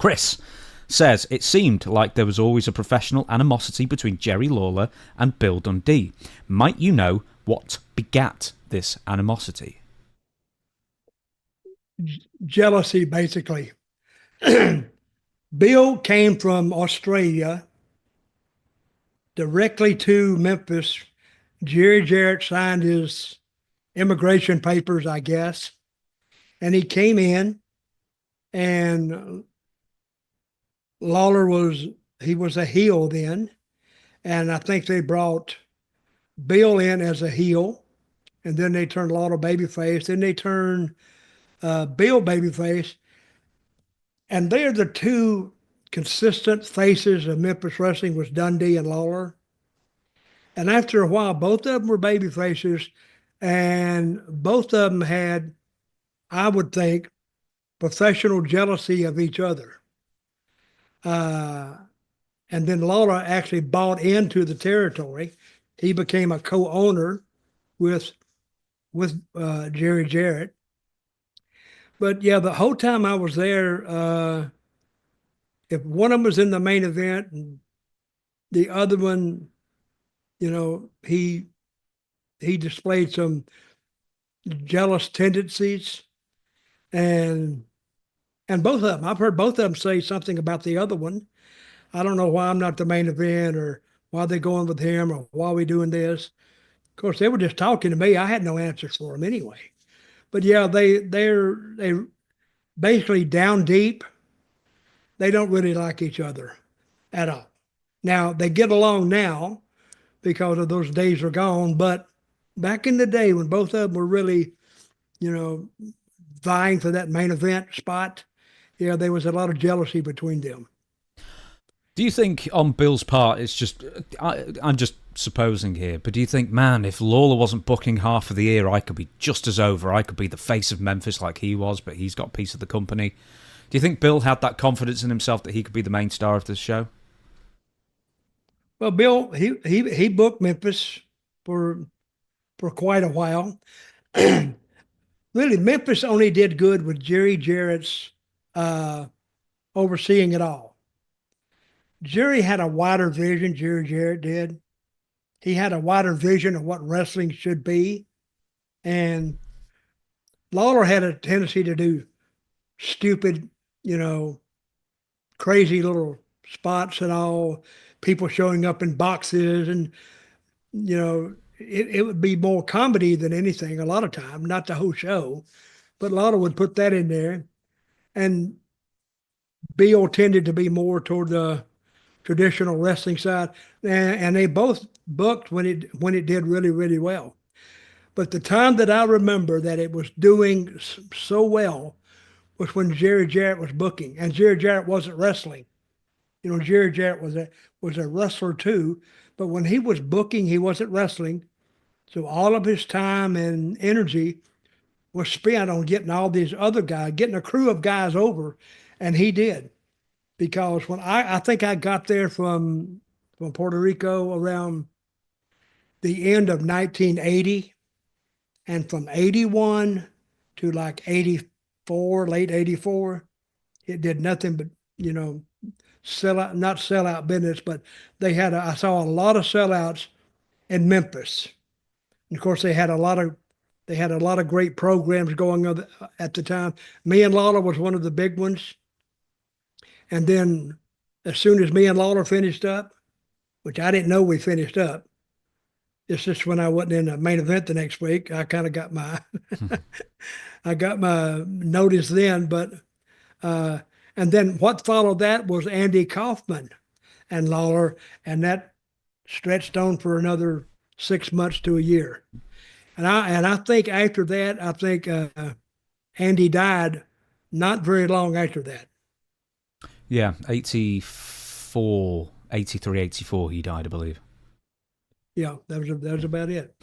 Chris says, it seemed like there was always a professional animosity between Jerry Lawler and Bill Dundee. Might you know what begat this animosity? Jealousy, basically. Bill came from Australia directly to Memphis. Jerry Jarrett signed his immigration papers, I guess, and he came in, and Lawler was a heel then, and I think they brought Bill in as a heel, and then they turned Lawler babyface, then they turned Bill babyface, and they're the two consistent faces of Memphis wrestling was Dundee and Lawler. And after a while, both of them were baby faces, and both of them had, I would think, professional jealousy of each other. And then Lawler actually bought into the territory. He became a co-owner with Jerry Jarrett. But yeah, the whole time I was there, if one of them was in the main event and the other one, he displayed some jealous tendencies, and both of them, I've heard both of them say something about the other one. I don't know why I'm not the main event, or why they're going with him, or why we doing this. Of course, they were just talking to me. I had no answers for them anyway. But yeah, they basically down deep, they don't really like each other at all. Now they get along now because of those days are gone. But back in the day when both of them were really, vying for that main event spot, yeah, there was a lot of jealousy between them. Do you think on Bill's part, it's just, I'm just supposing here, but do you think, man, if Lawler wasn't booking half of the year, I could be just as over. I could be the face of Memphis like he was, but he's got a piece of the company. Do you think Bill had that confidence in himself that he could be the main star of this show? Well, Bill, he booked Memphis for quite a while. Really, Memphis only did good with Jerry Jarrett's uh, overseeing it all. Jerry had a wider vision. Jerry Jarrett did. He had a wider vision of what wrestling should be, and Lawler had a tendency to do stupid, crazy little spots and all. People showing up in boxes, and it would be more comedy than anything a lot of time, not the whole show, but Lawler would put that in there. And Bill tended to be more toward the traditional wrestling side, and they both booked when it did really, really well. But the time that I remember that it was doing so well was when Jerry Jarrett was booking, and Jerry Jarrett wasn't wrestling. Jerry Jarrett was a wrestler too, but when he was booking, he wasn't wrestling. So all of his time and energy was spent on getting all these other guys, getting a crew of guys over, and he did. Because when I think I got there from Puerto Rico around the end of 1980, and from 81 to like 84, late 84, it did nothing but, sell out, not sell out business, but I saw a lot of sellouts in Memphis. And of course, they had a lot of great programs going on at the time. Me and Lawler was one of the big ones. And then as soon as me and Lawler finished up, which I didn't know we finished up, it's just when I wasn't in the main event the next week, I kind of got my I got my notice then. But and then what followed that was Andy Kaufman and Lawler, and that stretched on for another 6 months to a year. And I think after that, I think Andy died not very long after that. Yeah, 84, 83, 84 he died, I believe. Yeah, that was about it.